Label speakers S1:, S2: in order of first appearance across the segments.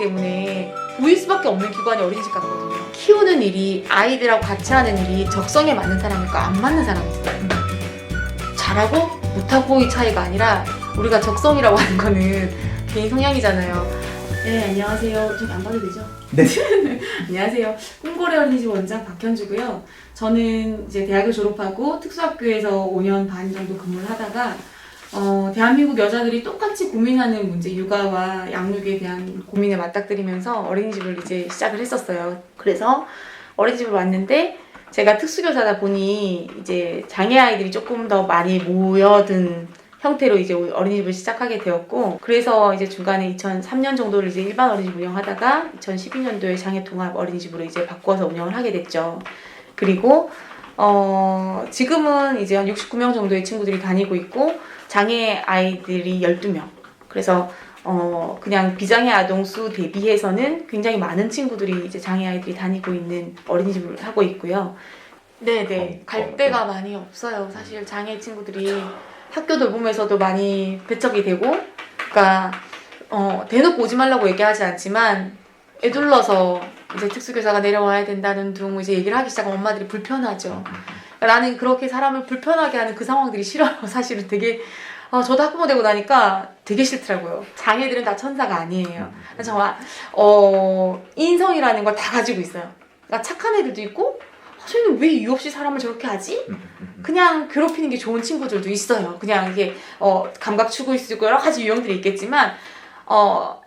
S1: 때문에 보일 수밖에 없는 기관이 어린이집 같거든요. 키우는 일이 아이들하고 같이 하는 일이 적성에 맞는 사람이 있고 안 맞는 사람이 있어요. 잘하고 못하고의 차이가 아니라 우리가 적성이라고 하는 거는 개인 성향이잖아요. 네, 안녕하세요. 저기 안 봐도 되죠?
S2: 네.
S1: 안녕하세요. 꿈고래 어린이집 원장 박현주고요. 저는 이제 대학을 졸업하고 특수학교에서 5년 반 정도 근무를 하다가 대한민국 여자들이 똑같이 고민하는 문제, 육아와 양육에 대한 고민에 맞닥뜨리면서 어린이집을 이제 시작을 했었어요. 그래서 어린이집을 왔는데 제가 특수교사다 보니 이제 장애 아이들이 조금 더 많이 모여든 형태로 이제 어린이집을 시작하게 되었고, 그래서 이제 중간에 2003년 정도를 이제 일반 어린이집 운영하다가 2012년도에 장애 통합 어린이집으로 이제 바꿔서 운영을 하게 됐죠. 그리고 지금은 이제 한 69명 정도의 친구들이 다니고 있고 장애 아이들이 12명. 그래서 그냥 비장애 아동 수 대비해서는 굉장히 많은 친구들이 이제 장애 아이들이 다니고 있는 어린이집을 하고 있고요. 네네. 갈 데가 많이 없어요. 사실 장애 친구들이 학교 돌봄에서도 많이 배척이 되고, 그러니까 대놓고 오지 말라고 얘기하지 않지만 애둘러서 이제 특수교사가 내려와야 된다는 둥 이제 얘기를 하기 시작하면 엄마들이 불편하죠. 그러니까 나는 그렇게 사람을 불편하게 하는 그 상황들이 싫어요. 사실은 되게 저도 학부모 되고 나니까 되게 싫더라고요. 장애들은 다 천사가 아니에요. 정말 인성이라는 걸 다 가지고 있어요. 그러니까 착한 애들도 있고, 쟤는 왜 이유 없이 사람을 저렇게 하지? 그냥 괴롭히는 게 좋은 친구들도 있어요. 그냥 이게 감각 추구일 수 있고 여러 가지 유형들이 있겠지만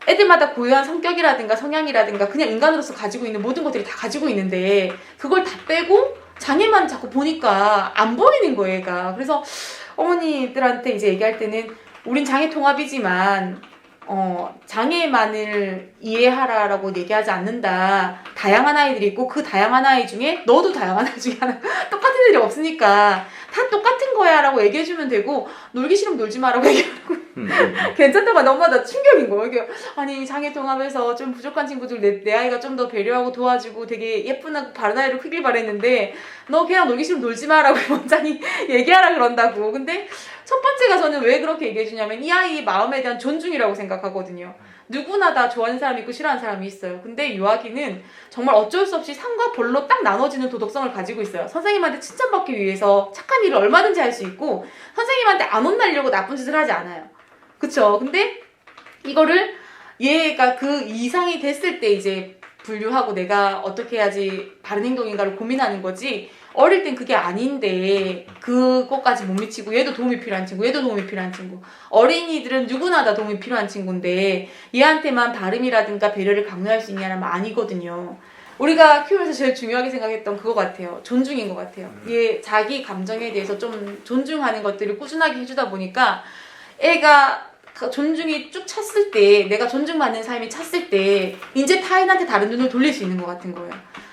S1: 애들마다 고유한 성격이라든가 성향이라든가 그냥 인간으로서 가지고 있는 모든 것들이 다 가지고 있는데 그걸 다 빼고 장애만 자꾸 보니까 안 보이는 거예요, 얘가. 그래서 어머니들한테 이제 얘기할 때는 우린 장애 통합이지만 장애만을 이해하라라고 얘기하지 않는다. 다양한 아이들이 있고 그 다양한 아이 중에 너도 다양한 아이 중에 하나 똑같은 애들이 없으니까 다 똑같은 거야 라고 얘기해주면 되고 놀기 싫으면 놀지 마라고 얘기하고 괜찮다고 너무 나 충격인 거예요. 이게 아니 장애 통합에서 좀 부족한 친구들 내 아이가 좀 더 배려하고 도와주고 되게 예쁜 바른 아이를 크길 바랬는데 너 그냥 놀기 싫으면 놀지 마라고 원장이 얘기하라 그런다고. 근데 첫 번째가 저는 왜 그렇게 얘기해주냐면 이 아이의 마음에 대한 존중이라고 생각하거든요. 누구나 다 좋아하는 사람이 있고 싫어하는 사람이 있어요. 근데 유아기는 정말 어쩔 수 없이 상과 벌로 딱 나눠지는 도덕성을 가지고 있어요. 선생님한테 칭찬받기 위해서 착한 일을 얼마든지 할 수 있고 선생님한테 안 혼나려고 나쁜 짓을 하지 않아요. 그쵸? 근데 이거를 얘가 그 이상이 됐을 때 이제 분류하고 내가 어떻게 해야지 바른 행동인가를 고민하는 거지, 어릴 땐 그게 아닌데 그것까지 못 미치고 얘도 도움이 필요한 친구, 얘도 도움이 필요한 친구. 어린이들은 누구나 다 도움이 필요한 친구인데 얘한테만 바름이라든가 배려를 강요할 수 있냐면 아니거든요. 우리가 키우면서 제일 중요하게 생각했던 그거 같아요. 존중인 것 같아요. 얘 자기 감정에 대해서 좀 존중하는 것들을 꾸준하게 해주다 보니까 애가 존중이 쭉 찼을 때, 내가 존중받는 삶이 찼을 때 이제 타인한테 다른 눈을 돌릴 수 있는 것 같은 거예요.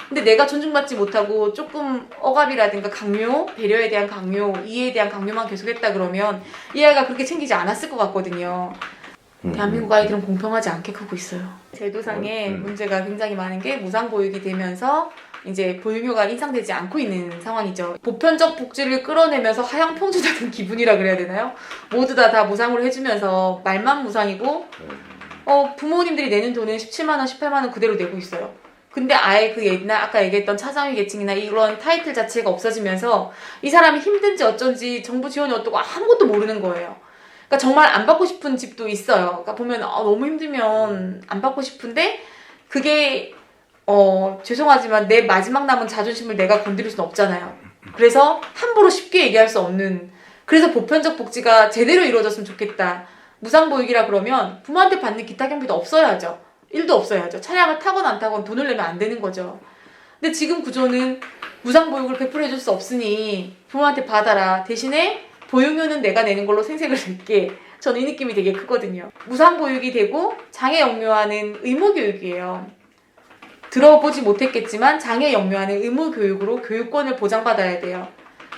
S1: 근데 내가 존중받지 못하고 조금 억압이라든가 강요, 배려에 대한 강요, 이해에 대한 강요만 계속했다 그러면 이 아이가 그렇게 챙기지 않았을 것 같거든요. 대한민국 아이들은 공평하지 않게 크고 있어요. 제도상의 문제가 굉장히 많은 게 무상보육이 되면서 이제 보육료가 인상되지 않고 있는 상황이죠. 보편적 복지를 끌어내면서 하향평준화된 기분이라 그래야 되나요? 모두 다 무상으로 해주면서 말만 무상이고 부모님들이 내는 돈은 17만 원, 18만 원 그대로 내고 있어요. 근데 아예 그 옛날 아까 얘기했던 차상위 계층이나 이런 타이틀 자체가 없어지면서 이 사람이 힘든지 어쩐지 정부 지원이 어떠고 아무것도 모르는 거예요. 그러니까 정말 안 받고 싶은 집도 있어요. 그러니까 보면 너무 힘들면 안 받고 싶은데 그게 죄송하지만 내 마지막 남은 자존심을 내가 건드릴 수는 없잖아요. 그래서 함부로 쉽게 얘기할 수 없는, 그래서 보편적 복지가 제대로 이루어졌으면 좋겠다. 무상보육이라 그러면 부모한테 받는 기타 경비도 없어야죠. 일도 없어야죠. 차량을 타건 안 타건 돈을 내면 안 되는 거죠. 근데 지금 구조는 무상보육을 100% 해줄 수 없으니 부모한테 받아라. 대신에 보육료는 내가 내는 걸로 생색을 낼게. 저는 이 느낌이 되게 크거든요. 무상보육이 되고 장애 영유아는 의무교육이에요. 들어보지 못했겠지만 장애 영유아는 의무교육으로 교육권을 보장받아야 돼요.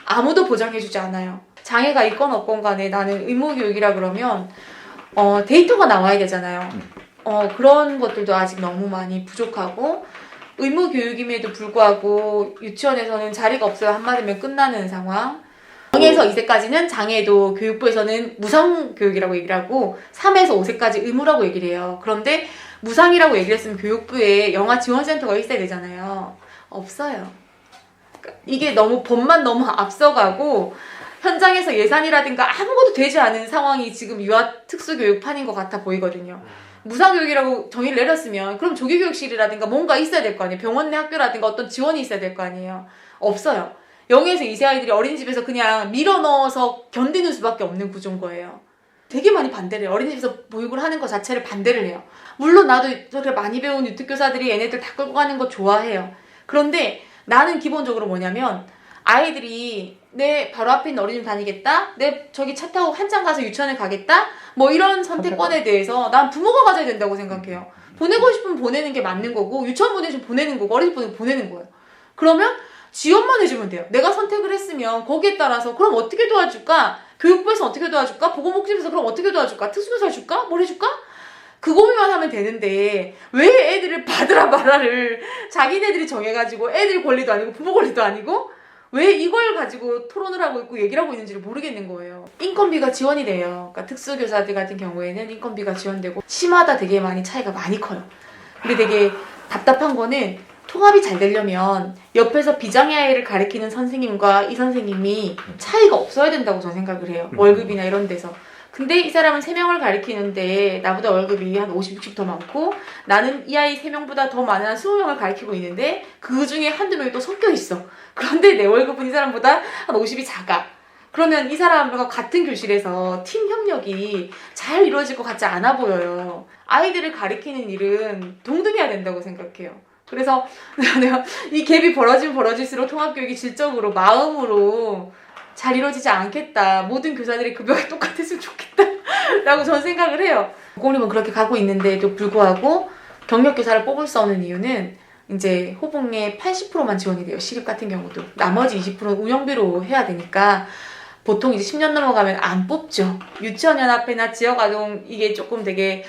S1: 아무도 보장해주지 않아요. 장애가 있건 없건 간에 나는 의무교육이라 그러면 데이터가 나와야 되잖아요. 그런 것들도 아직 너무 많이 부족하고 의무교육임에도 불구하고 유치원에서는 자리가 없어요. 한마디면 끝나는 상황. 0에서 2세까지는 장애도 교육부에서는 무상교육이라고 얘기를 하고 3에서 5세까지 의무라고 얘기를 해요. 그런데 무상이라고 얘기를 했으면 교육부에 영아지원센터가 있어야 되잖아요. 없어요. 그러니까 이게 너무 법만 너무 앞서가고 현장에서 예산이라든가 아무것도 되지 않은 상황이 지금 유아 특수교육판인 것 같아 보이거든요. 무상교육이라고 정의를 내렸으면 그럼 조기교육실이라든가 뭔가 있어야 될 거 아니에요. 병원 내 학교라든가 어떤 지원이 있어야 될 거 아니에요. 없어요. 0에서 2세 아이들이 어린이집에서 그냥 밀어 넣어서 견디는 수밖에 없는 구조인 거예요. 되게 많이 반대를 해요. 어린이집에서 보육을 하는 것 자체를 반대를 해요. 물론 나도 저렇게 많이 배운 유특교사들이 얘네들 다 끌고 가는 거 좋아해요. 그런데 나는 기본적으로 뭐냐면 아이들이 내 바로 앞에 있는 어린이집 다니겠다? 내 저기 차 타고 한참 가서 유치원에 가겠다? 뭐 이런 선택권에 대해서 난 부모가 가져야 된다고 생각해요. 보내고 싶으면 보내는 게 맞는 거고 유치원 보내주면 보내는 거고 어린이집 보내면 보내는 거예요. 그러면 지원만 해주면 돼요. 내가 선택을 했으면 거기에 따라서 그럼 어떻게 도와줄까? 교육부에서 어떻게 도와줄까? 보건복지부에서 그럼 어떻게 도와줄까? 특수교사 해줄까? 뭘 해줄까? 그 고민만 하면 되는데 왜 애들을 받으라 말아를 자기네들이 정해가지고 애들 권리도 아니고 부모 권리도 아니고 왜 이걸 가지고 토론을 하고 있고 얘기를 하고 있는지를 모르겠는 거예요. 인건비가 지원이 돼요. 그러니까 특수교사들 같은 경우에는 인건비가 지원되고 시마다 되게 많이 차이가 많이 커요. 근데 되게 답답한 거는 통합이 잘 되려면 옆에서 비장애 아이를 가르치는 선생님과 이 선생님이 차이가 없어야 된다고 저는 생각을 해요. 월급이나 이런 데서. 근데 이 사람은 3명을 가르치는데 나보다 월급이 한 50, 60 더 많고 나는 이 아이 3명보다 더 많은 한 20명을 가르치고 있는데 그 중에 한두 명이 또 섞여 있어. 그런데 내 월급은 이 사람보다 한 50이 작아. 그러면 이 사람과 같은 교실에서 팀 협력이 잘 이루어질 것 같지 않아 보여요. 아이들을 가르치는 일은 동등해야 된다고 생각해요. 그래서 내가 이 갭이 벌어지면 벌어질수록 통합교육이 질적으로 마음으로 잘 이루어지지 않겠다. 모든 교사들의 급여가 똑같았으면 좋겠다. 라고 저는 생각을 해요. 공립은 그렇게 가고 있는데도 불구하고 경력교사를 뽑을 수 없는 이유는 이제 호봉의 80%만 지원이 돼요. 시립 같은 경우도. 나머지 20%는 운영비로 해야 되니까 보통 이제 10년 넘어가면 안 뽑죠. 유치원연합회나 지역아동 이게 조금 되게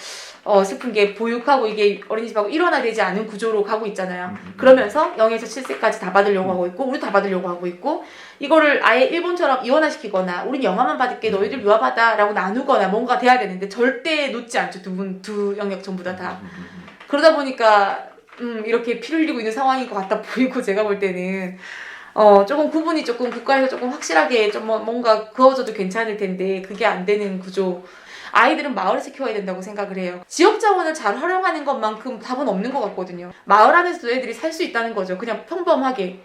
S1: 슬픈 게 보육하고 이게 어린이집하고 일원화되지 않은 구조로 가고 있잖아요. 그러면서 0에서 7세까지 다 받으려고 하고 있고 우리도 다 받으려고 하고 있고 이거를 아예 일본처럼 이원화시키거나 우린 영화만 받을게 너희들 유아받아 라고 나누거나 뭔가 돼야 되는데 절대 놓지 않죠. 두 영역 전부 다. 그러다 보니까 이렇게 피 흘리고 있는 상황인 것 같다 보이고 제가 볼 때는 조금 구분이 조금 국가에서 조금 확실하게 좀 뭔가 그어져도 괜찮을 텐데 그게 안 되는 구조. 아이들은 마을에서 키워야 된다고 생각을 해요. 지역 자원을 잘 활용하는 것만큼 답은 없는 것 같거든요. 마을 안에서도 애들이 살 수 있다는 거죠. 그냥 평범하게.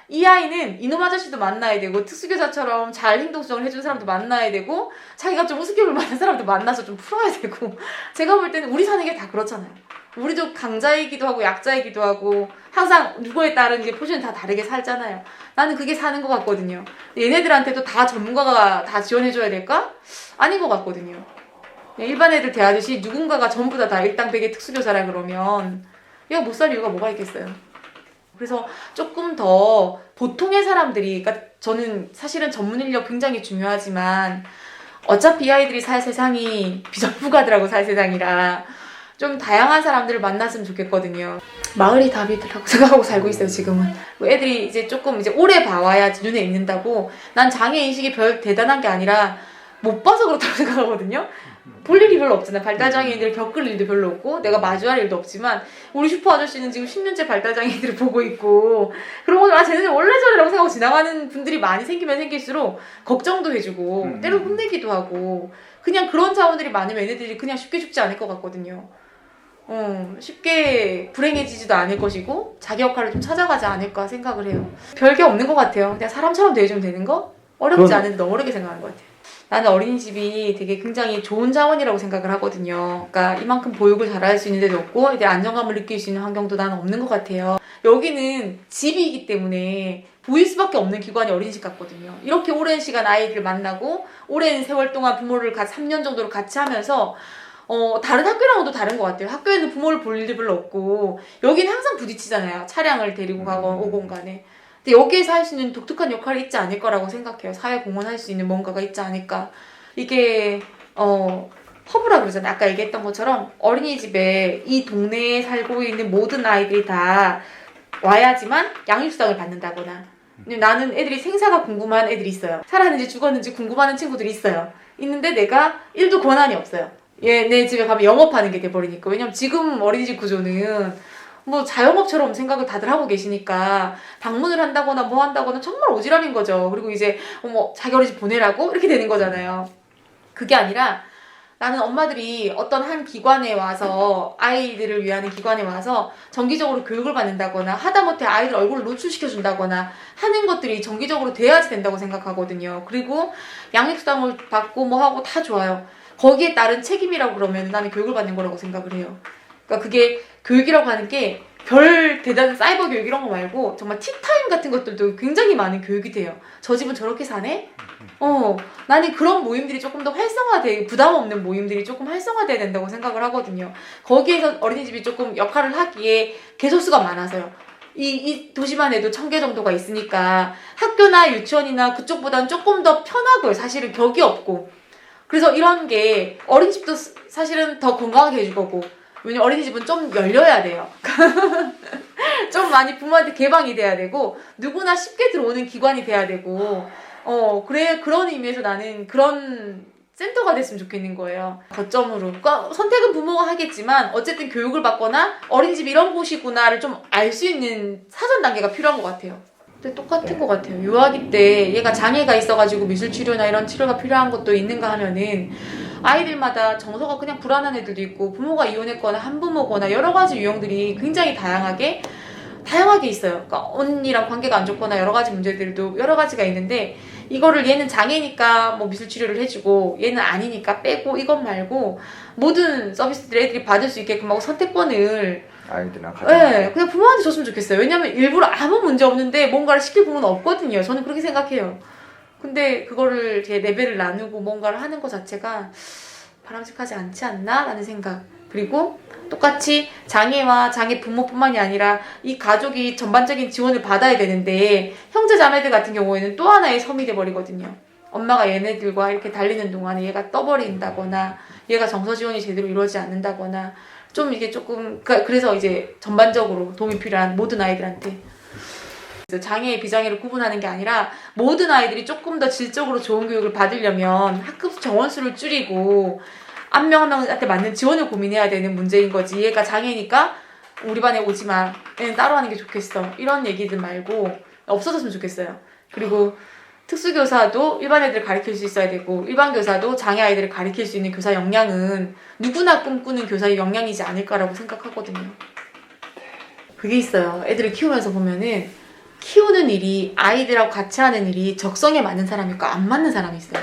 S1: 이 아이는 이놈 아저씨도 만나야 되고 특수교사처럼 잘 행동수정을 해주는 사람도 만나야 되고 자기가 좀 우습게 볼 만한 사람도 만나서 좀 풀어야 되고 제가 볼 때는 우리 사는 게 다 그렇잖아요. 우리도 강자이기도 하고 약자이기도 하고 항상 누구에 따른 이제 포지션이 다 다르게 살잖아요. 나는 그게 사는 것 같거든요. 얘네들한테도 다 전문가가 다 지원해줘야 될까? 아닌 것 같거든요. 일반 애들 대하듯이 누군가가 전부 다 일당백의 특수교사라 그러면 얘가 못 살 이유가 뭐가 있겠어요. 그래서 조금 더 보통의 사람들이, 그러니까 저는 사실은 전문 인력 굉장히 중요하지만 어차피 이 아이들이 살 세상이 비전부가들하고 살 세상이라 좀 다양한 사람들을 만났으면 좋겠거든요. 마을이 답이라고 생각하고 살고 있어요, 지금은. 애들이 이제 조금 이제 오래 봐와야 눈에 익는다고. 난 장애인식이 별 대단한 게 아니라 못 봐서 그렇다고 생각하거든요. 볼 일이 별로 없잖아요. 발달장애인들을 겪을 일도 별로 없고 내가 마주할 일도 없지만 우리 슈퍼 아저씨는 지금 10년째 발달장애인들을 보고 있고 그러고 쟤네들 원래 저래라고 생각하고 지나가는 분들이 많이 생기면 생길수록 걱정도 해주고 때로 혼내기도 하고 그냥 그런 자원들이 많으면 얘네들이 그냥 쉽게 죽지 않을 것 같거든요. 쉽게 불행해지지도 않을 것이고 자기 역할을 좀 찾아가지 않을까 생각을 해요. 별게 없는 것 같아요. 그냥 사람처럼 대해주면 되는 거? 어렵지 않은데 너무 어렵게 생각하는 것 같아요. 나는 어린이집이 되게 굉장히 좋은 자원이라고 생각을 하거든요. 그러니까 이만큼 보육을 잘할 수 있는 데도 없고 애들 안정감을 느낄 수 있는 환경도 나는 없는 것 같아요. 여기는 집이기 때문에 보일 수밖에 없는 기관이 어린이집 같거든요. 이렇게 오랜 시간 아이들 만나고 오랜 세월 동안 부모를 3년 정도를 같이 하면서 다른 학교랑은 또 다른 것 같아요. 학교에는 부모를 볼 일이 별로 없고 여기는 항상 부딪히잖아요. 차량을 데리고 가건 오건 간에. 근데 여기에서 할 수 있는 독특한 역할이 있지 않을 거라고 생각해요. 사회 공헌할 수 있는 뭔가가 있지 않을까. 이게 허브라 그러잖아요. 아까 얘기했던 것처럼 어린이집에 이 동네에 살고 있는 모든 아이들이 다 와야지만 양육수당을 받는다거나 나는 애들이 생사가 궁금한 애들이 있어요. 살았는지 죽었는지 궁금하는 친구들이 있어요. 있는데 내가 1도 권한이 없어요. 얘네 집에 가면 영업하는 게 돼버리니까. 왜냐면 지금 어린이집 구조는 뭐 자영업처럼 생각을 다들 하고 계시니까 방문을 한다거나 뭐 한다거나 정말 오지랖인 거죠. 그리고 이제 자기 어린이집 보내라고 이렇게 되는 거잖아요. 그게 아니라 나는 엄마들이 어떤 한 기관에 와서 아이들을 위한 기관에 와서 정기적으로 교육을 받는다거나 하다못해 아이들 얼굴을 노출시켜준다거나 하는 것들이 정기적으로 돼야지 된다고 생각하거든요. 그리고 양육수당을 받고 뭐 하고 다 좋아요. 거기에 따른 책임이라고 그러면 나는 교육을 받는 거라고 생각을 해요. 그러니까 그게 교육이라고 하는 게 별 대단한 사이버 교육 이런 거 말고 정말 티타임 같은 것들도 굉장히 많은 교육이 돼요. 저 집은 저렇게 사네? 나는 그런 모임들이 조금 더 활성화돼, 부담 없는 모임들이 조금 활성화돼야 된다고 생각을 하거든요. 거기에서 어린이집이 조금 역할을 하기에 개소수가 많아서요. 이 도시만 해도 1000개 정도가 있으니까 학교나 유치원이나 그쪽보다는 조금 더 편하고요. 사실은 격이 없고. 그래서 이런 게 어린이집도 사실은 더 건강하게 해줄 거고, 왜냐면 어린이집은 좀 열려야 돼요. 좀 많이 부모한테 개방이 돼야 되고 누구나 쉽게 들어오는 기관이 돼야 되고 그래, 그런 의미에서 나는 그런 센터가 됐으면 좋겠는 거예요. 거점으로. 그러니까 선택은 부모가 하겠지만 어쨌든 교육을 받거나 어린이집 이런 곳이구나를 좀 알 수 있는 사전 단계가 필요한 것 같아요. 근데 똑같은 것 같아요. 유아기 때 얘가 장애가 있어가지고 미술치료나 이런 치료가 필요한 것도 있는가 하면은 아이들마다 정서가 그냥 불안한 애들도 있고 부모가 이혼했거나 한부모거나 여러 가지 유형들이 굉장히 다양하게 있어요. 그러니까 언니랑 관계가 안 좋거나 여러 가지 문제들도 여러 가지가 있는데 이거를 얘는 장애니까 뭐 미술치료를 해주고 얘는 아니니까 빼고 이것 말고 모든 서비스들 애들이 받을 수 있게끔 하고 선택권을
S2: 아이들이랑 같이
S1: 그냥 부모한테 줬으면 좋겠어요. 왜냐면 일부러 아무 문제 없는데 뭔가를 시킬 부모는 없거든요. 저는 그렇게 생각해요. 근데 그거를 제 레벨을 나누고 뭔가를 하는 것 자체가 바람직하지 않지 않나? 라는 생각. 그리고 똑같이 장애와 장애 부모뿐만이 아니라 이 가족이 전반적인 지원을 받아야 되는데 형제 자매들 같은 경우에는 또 하나의 섬이 돼버리거든요. 엄마가 얘네들과 이렇게 달리는 동안에 얘가 떠버린다거나 얘가 정서 지원이 제대로 이루어지지 않는다거나 좀 이게 조금 그래서 이제 전반적으로 도움이 필요한 모든 아이들한테 장애, 비장애를 구분하는 게 아니라 모든 아이들이 조금 더 질적으로 좋은 교육을 받으려면 학급 정원수를 줄이고 한 명 한 명한테 맞는 지원을 고민해야 되는 문제인 거지. 얘가 장애니까 우리 반에 오지 마. 얘는 따로 하는 게 좋겠어. 이런 얘기들 말고 없어졌으면 좋겠어요. 그리고 특수교사도 일반 애들을 가르칠 수 있어야 되고 일반 교사도 장애 아이들을 가르칠 수 있는 교사 역량은 누구나 꿈꾸는 교사의 역량이지 않을까라고 생각하거든요. 그게 있어요. 애들을 키우면서 보면은 키우는 일이 아이들하고 같이 하는 일이 적성에 맞는 사람이 있고 안 맞는 사람이 있어요.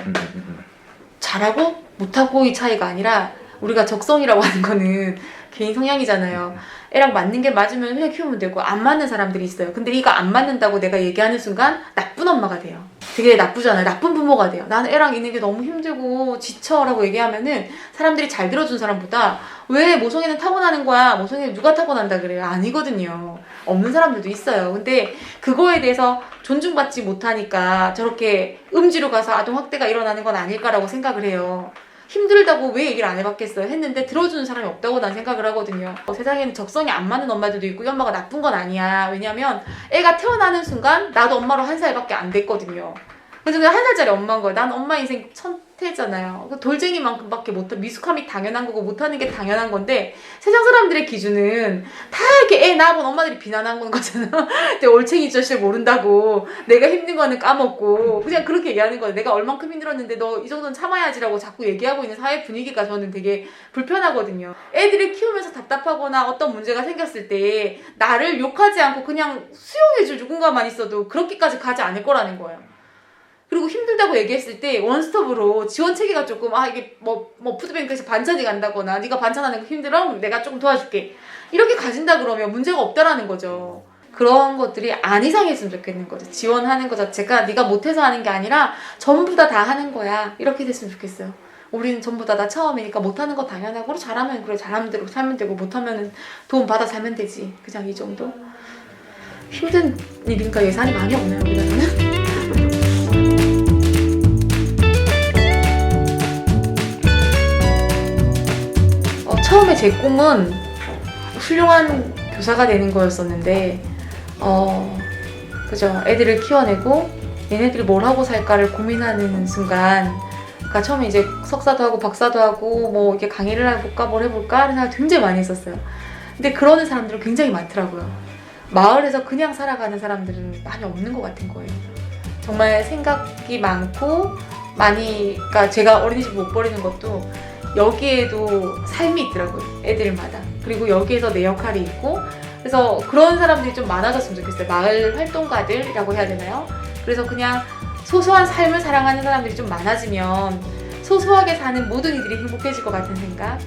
S1: 잘하고 못하고의 차이가 아니라 우리가 적성이라고 하는 거는 개인 성향이잖아요. 애랑 맞는 게 맞으면 그냥 키우면 되고 안 맞는 사람들이 있어요. 근데 이거 안 맞는다고 내가 얘기하는 순간 나쁜 엄마가 돼요. 되게 나쁘잖아요. 나쁜 부모가 돼요. 나는 애랑 있는 게 너무 힘들고 지쳐라고 얘기하면은 사람들이 잘 들어준 사람보다 왜 모성애는 타고나는 거야? 모성애는 누가 타고난다 그래요? 아니거든요. 없는 사람들도 있어요. 근데 그거에 대해서 존중받지 못하니까 저렇게 음지로 가서 아동학대가 일어나는 건 아닐까라고 생각을 해요. 힘들다고 왜 얘기를 안 해봤겠어요? 했는데 들어주는 사람이 없다고 난 생각을 하거든요. 세상에는 적성이 안 맞는 엄마들도 있고 이 엄마가 나쁜 건 아니야. 왜냐면 애가 태어나는 순간 나도 엄마로 1살밖에 안 됐거든요. 그래서 그냥 1살짜리 엄마인 거야. 난 엄마 인생 천태잖아요. 돌쟁이만큼밖에 못해. 미숙함이 당연한 거고 못하는 게 당연한 건데 세상 사람들의 기준은 다 이렇게 애 낳아본 엄마들이 비난한 건 거잖아. 근데 올챙이 저씨를 모른다고 내가 힘든 거는 까먹고 그냥 그렇게 얘기하는 거야. 내가 얼만큼 힘들었는데 너 이 정도는 참아야지라고 자꾸 얘기하고 있는 사회 분위기가 저는 되게 불편하거든요. 애들을 키우면서 답답하거나 어떤 문제가 생겼을 때 나를 욕하지 않고 그냥 수용해줄 누군가만 있어도 그렇게까지 가지 않을 거라는 거예요. 그리고 힘들다고 얘기했을 때 원스톱으로 지원 체계가 조금 이게 뭐 푸드뱅크에서 반찬이 간다거나 네가 반찬하는 거 힘들어? 내가 조금 도와줄게. 이렇게 가진다 그러면 문제가 없다라는 거죠. 그런 것들이 안 이상했으면 좋겠는 거죠. 지원하는 것 자체가 네가 못해서 하는 게 아니라 전부 다 하는 거야. 이렇게 됐으면 좋겠어요. 우리는 전부 다 처음이니까 못하는 거 당연하고 잘하면 그래 잘하면 되고 살면 되고 못하면 도움 받아 살면 되지. 그냥 이 정도. 힘든 일이니까 예산이 많이 없나요 우리나라는? 처음에 제 꿈은 훌륭한 교사가 되는 거였었는데 그죠? 애들을 키워내고 얘네들이 뭘 하고 살까를 고민하는 순간, 그러니까 처음에 이제 석사도 하고 박사도 하고 뭐 이렇게 강의를 해볼까 뭘 해볼까 하는 생각 굉장히 많이 했었어요. 근데 그러는 사람들은 굉장히 많더라고요. 마을에서 그냥 살아가는 사람들은 많이 없는 것 같은 거예요. 정말 생각이 많고 많이, 그러니까 제가 어린이집 못 버리는 것도 여기에도 삶이 있더라고요. 애들마다. 그리고 여기에서 내 역할이 있고, 그래서 그런 사람들이 좀 많아졌으면 좋겠어요. 마을 활동가들이라고 해야 되나요? 그래서 그냥 소소한 삶을 사랑하는 사람들이 좀 많아지면 소소하게 사는 모든 이들이 행복해질 것 같은 생각.